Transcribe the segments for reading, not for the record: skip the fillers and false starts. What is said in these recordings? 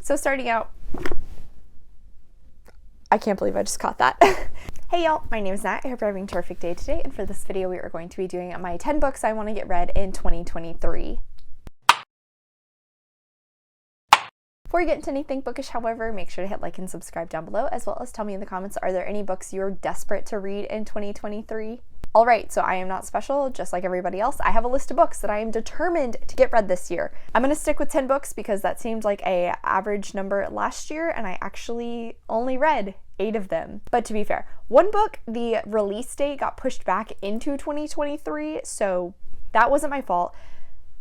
So starting out, I can't believe I just caught that. Hey y'all, my name is Nat. I hope you're having a terrific day today, and for this video we are going to be doing my 10 books I want to get read in 2023. Before you get into anything bookish, however, make sure to hit like and subscribe down below, as well as tell me in the comments, are there any books you're desperate to read in 2023? Alright, so I am not special, just like everybody else. I have a list of books that I am determined to get read this year. I'm going to stick with 10 books because that seemed like an average number last year, and I actually only read 8 of them. But to be fair, one book, the release date got pushed back into 2023, so that wasn't my fault.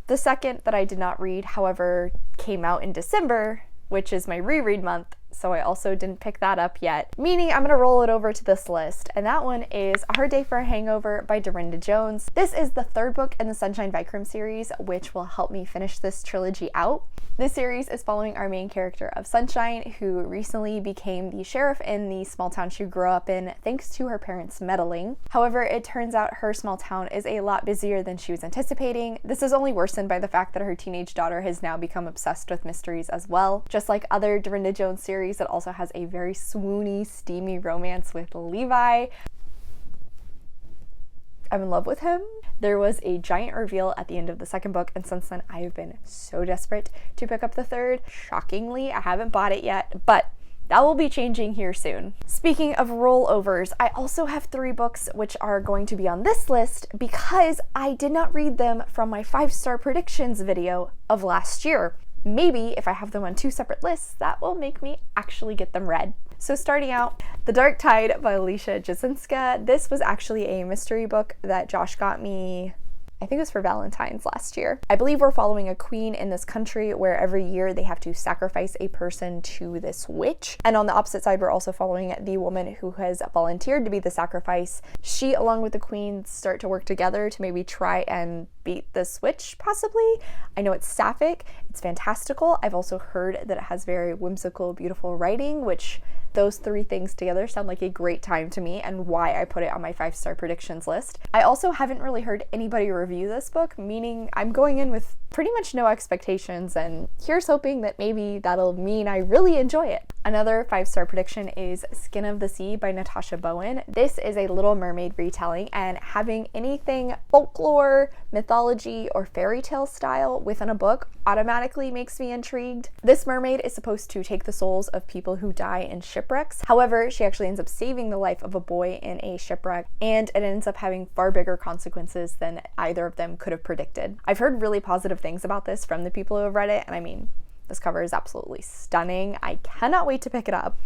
The second that I did not read, however, came out in December, which is my reread month, so I also didn't pick that up yet, meaning I'm gonna roll it over to this list, and that one is A Hard Day for a Hangover by Dorinda Jones. This is the 3rd book in the Sunshine Vikram series, which will help me finish this trilogy out. This series is following our main character of Sunshine, who recently became the sheriff in the small town she grew up in thanks to her parents' meddling. However, it turns out her small town is a lot busier than she was anticipating. This is only worsened by the fact that her teenage daughter has now become obsessed with mysteries as well. Just like other Dorinda Jones series, it also has a very swoony, steamy romance with Levi. I'm in love with him. There was a giant reveal at the end of the 2nd book, and since then I have been so desperate to pick up the 3rd. Shockingly, I haven't bought it yet, but that will be changing here soon. Speaking of rollovers, I also have 3 books which are going to be on this list because I did not read them from my 5-star predictions video of last year. Maybe if I have them on 2 separate lists, that will make me actually get them read. So starting out, The Dark Tide by 𝗖cie když𝘁∰ This was actually a mystery book that Josh got me, I think it was for Valentine's last year. I believe we're following a queen in this country where every year they have to sacrifice a person to this witch. And on the opposite side, we're also following the woman who has volunteered to be the sacrifice. She, along with the queen, start to work together to maybe try and beat this witch, possibly. I know it's sapphic, it's fantastical. I've also heard that it has very whimsical, beautiful writing, which those 3 things together sound like a great time to me, and why I put it on my 5-star predictions list. I also haven't really heard anybody review this book, meaning I'm going in with pretty much no expectations, and here's hoping that maybe that'll mean I really enjoy it. Another 5-star prediction is Skin of the Sea by Natasha Bowen. This is a Little Mermaid retelling, and having anything folklore, mythology, or fairy tale style within a book automatically makes me intrigued. This mermaid is supposed to take the souls of people who die in shipwrecks. However, she actually ends up saving the life of a boy in a shipwreck, and it ends up having far bigger consequences than either of them could have predicted. I've heard really positive things about this from the people who have read it, and I mean, this cover is absolutely stunning. I cannot wait to pick it up.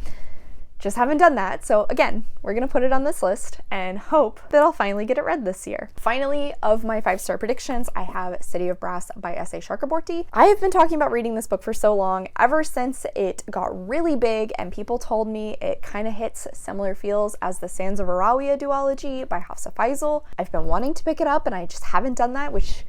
Just haven't done that, so again, we're gonna put it on this list and hope that I'll finally get it read this year. Finally, of my 5-star predictions, I have City of Brass by 𝗖cie viņš∰ I have been talking about reading this book for so long, ever since it got really big and people told me it kind of hits similar feels as the Sands of Arawiya duology by 𝗖ciehez𝘁∰. I've been wanting to pick it up and I just haven't done that, which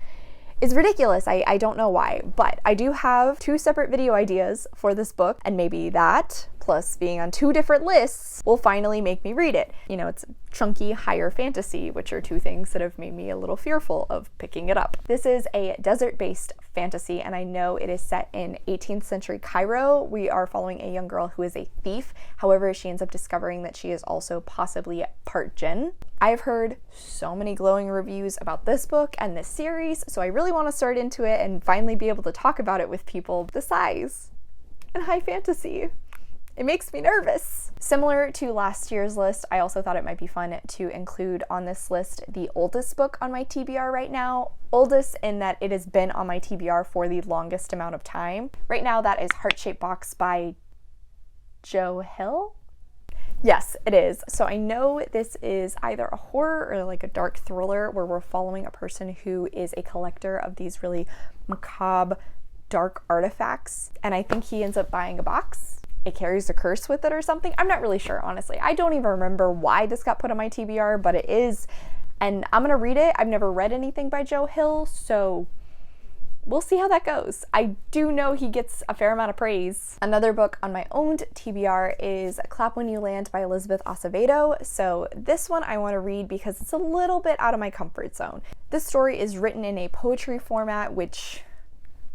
is ridiculous. I don't know why, but I do have 2 separate video ideas for this book, and maybe that, plus being on 2 different lists, will finally make me read it. You know, it's chunky, higher fantasy, which are 2 things that have made me a little fearful of picking it up. This is a desert-based fantasy, and I know it is set in 18th century Cairo. We are following a young girl who is a thief. However, she ends up discovering that she is also possibly part jinn. I've heard so many glowing reviews about this book and this series, so I really want to start into it and finally be able to talk about it with people the size and high fantasy. It makes me nervous. Similar to last year's list, I also thought it might be fun to include on this list the oldest book on my TBR right now. Oldest in that it has been on my TBR for the longest amount of time. Right now that is Heart-Shaped Box by Joe Hill? Yes, it is. So I know this is either a horror or like a dark thriller where we're following a person who is a collector of these really macabre, dark artifacts. And I think he ends up buying a box. It carries a curse with it or something. I'm not really sure, honestly. I don't even remember why this got put on my TBR, but it is. And I'm gonna read it. I've never read anything by Joe Hill, so we'll see how that goes. I do know he gets a fair amount of praise. Another book on my own TBR is Clap When You Land by Elizabeth Acevedo. So this one I want to read because it's a little bit out of my comfort zone. This story is written in a poetry format, which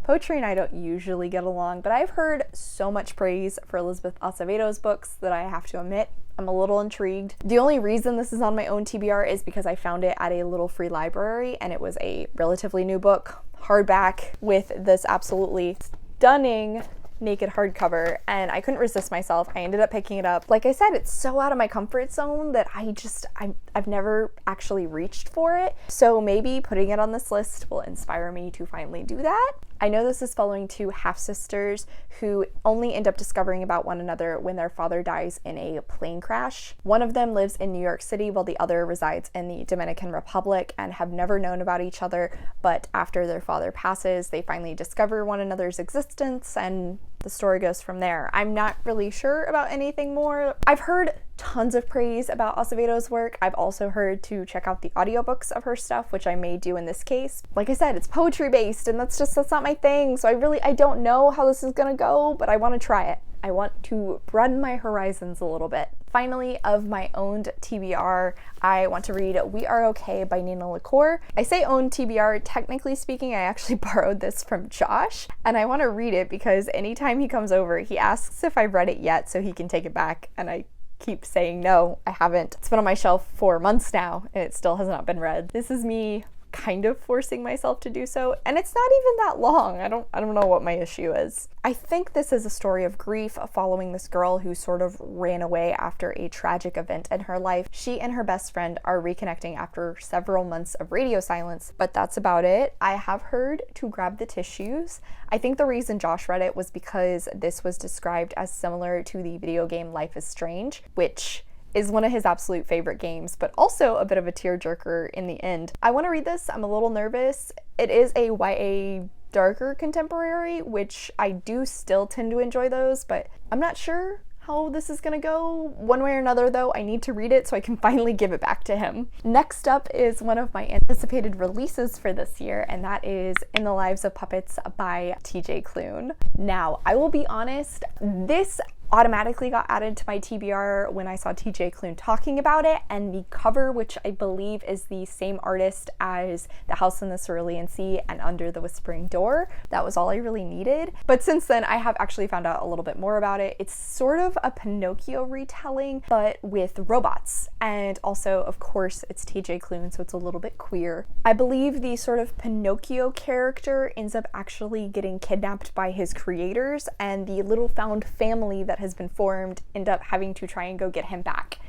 Poetry and I don't usually get along, but I've heard so much praise for Elizabeth Acevedo's books that I have to admit I'm a little intrigued. The only reason this is on my own TBR is because I found it at a little free library, and it was a relatively new book, hardback, with this absolutely stunning naked hardcover, and I couldn't resist myself. I ended up picking it up. Like I said, it's so out of my comfort zone that I've never actually reached for it. So maybe putting it on this list will inspire me to finally do that. I know this is following two half-sisters who only end up discovering about one another when their father dies in a plane crash. One of them lives in New York City while the other resides in the Dominican Republic and have never known about each other, but after their father passes, they finally discover one another's existence, and the story goes from there. I'm not really sure about anything more. I've heard tons of praise about Acevedo's work. I've also heard to check out the audiobooks of her stuff, which I may do in this case. Like I said, it's poetry based, and that's not my thing, so I don't know how this is gonna go, but I want to try it. I want to broaden my horizons a little bit. Finally, of my owned TBR, I want to read We Are Okay by Nina LaCour. I say owned TBR, technically speaking, I actually borrowed this from Josh, and I want to read it because anytime he comes over, he asks if I've read it yet so he can take it back, and I keep saying no, I haven't. It's been on my shelf for months now, and it still has not been read. This is me kind of forcing myself to do so, and it's not even that long. I don't know what my issue is. I think this is a story of grief following this girl who sort of ran away after a tragic event in her life. She and her best friend are reconnecting after several months of radio silence, but that's about it. I have heard to grab the tissues. I think the reason Josh read it was because this was described as similar to the video game Life is Strange, which is one of his absolute favorite games, but also a bit of a tearjerker in the end. I want to read this. I'm a little nervous. It is a YA darker contemporary, which I do still tend to enjoy those, but I'm not sure how this is gonna go. One way or another though, I need to read it so I can finally give it back to him. Next up is one of my anticipated releases for this year, and that is In the Lives of Puppets by TJ Klune. Now, I will be honest, this automatically got added to my TBR when I saw TJ Klune talking about it, and the cover, which I believe is the same artist as The House in the Cerulean Sea and Under the Whispering Door, that was all I really needed. But since then, I have actually found out a little bit more about it. It's sort of a Pinocchio retelling, but with robots. And also, of course, it's TJ Klune, so it's a little bit queer. I believe the sort of Pinocchio character ends up actually getting kidnapped by his creators, and the little found family that has been formed end up having to try and go get him back.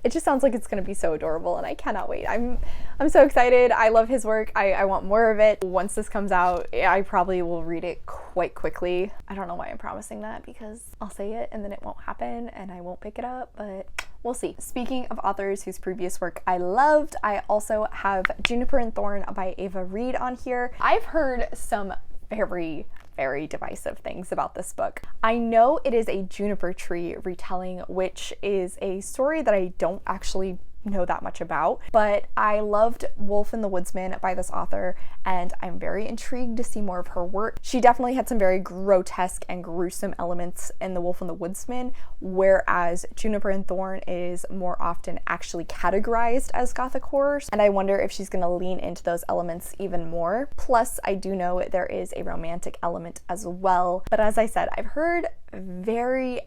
It just sounds like it's going to be so adorable, and I cannot wait. I'm so excited. I love his work. I want more of it. Once this comes out, I probably will read it quite quickly. I don't know why I'm promising that, because I'll say it and then it won't happen and I won't pick it up, but we'll see. Speaking of authors whose previous work I loved, I also have Juniper and Thorn by Ava Reid on here. I've heard some very divisive things about this book. I know it is a juniper tree retelling, which is a story that I don't actually know that much about, but I loved Wolf and the Woodsman by this author, and I'm very intrigued to see more of her work. She definitely had some very grotesque and gruesome elements in The Wolf and the Woodsman, whereas Juniper and Thorn is more often actually categorized as gothic horror, and I wonder if she's gonna lean into those elements even more. Plus, I do know there is a romantic element as well, but as I said, I've heard very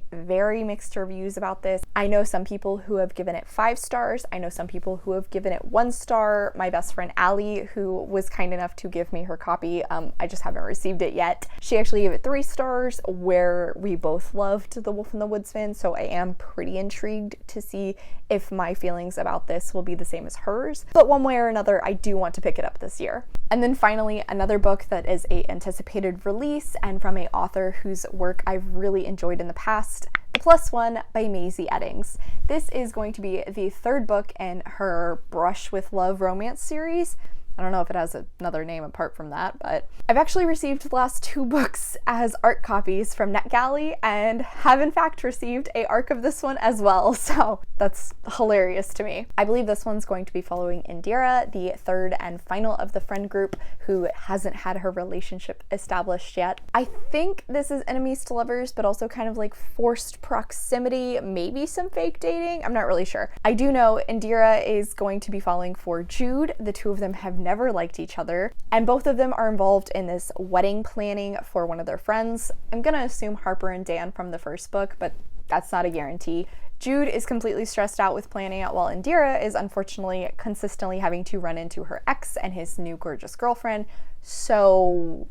mixed reviews about this. I know some people who have given it 5 stars. I know some people who have given it 1 star. My best friend Allie, who was kind enough to give me her copy, I just haven't received it yet. She actually gave it 3 stars, where we both loved The Wolf and the Woodsman, so I am pretty intrigued to see if my feelings about this will be the same as hers. But one way or another, I do want to pick it up this year. And then finally, another book that is a anticipated release and from a author whose work I've really enjoyed in the past, The Plus One by Maisie Eddings. This is going to be the 3rd book in her Brush with Love romance series. I don't know if it has another name apart from that, but I've actually received the last 2 books as art copies from NetGalley and have in fact received an ARC of this one as well, so that's hilarious to me. I believe this one's going to be following Indira, the 3rd and final of the friend group who hasn't had her relationship established yet. I think this is enemies to lovers, but also kind of like forced proximity, maybe some fake dating. I'm not really sure. I do know Indira is going to be falling for Jude. The two of them have never liked each other, and both of them are involved in this wedding planning for one of their friends. I'm gonna assume Harper and Dan from the first book, but that's not a guarantee. Jude is completely stressed out with planning it, while Indira is unfortunately consistently having to run into her ex and his new gorgeous girlfriend. So,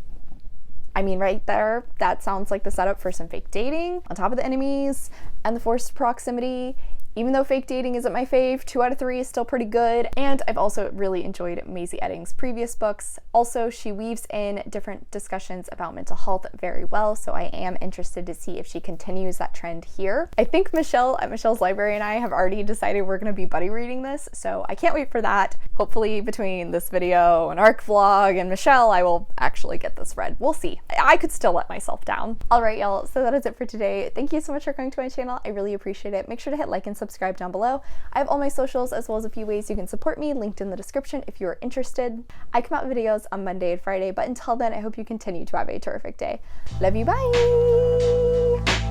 I mean, right there, that sounds like the setup for some fake dating on top of the enemies and the forced proximity. Even though fake dating isn't my fave, 2 out of 3 is still pretty good. And I've also really enjoyed Maisie Edding's previous books. Also, she weaves in different discussions about mental health very well, so I am interested to see if she continues that trend here. I think Michelle at Michelle's Library and I have already decided we're gonna be buddy reading this, so I can't wait for that. Hopefully between this video, an ARC vlog, and Michelle, I will actually get this read. We'll see. I could still let myself down. All right, y'all, so that is it for today. Thank you so much for coming to my channel. I really appreciate it. Make sure to hit like and subscribe down below. I have all my socials as well as a few ways you can support me linked in the description if you are interested. I come out with videos on Monday and Friday, but until then, I hope you continue to have a terrific day. Love you, bye!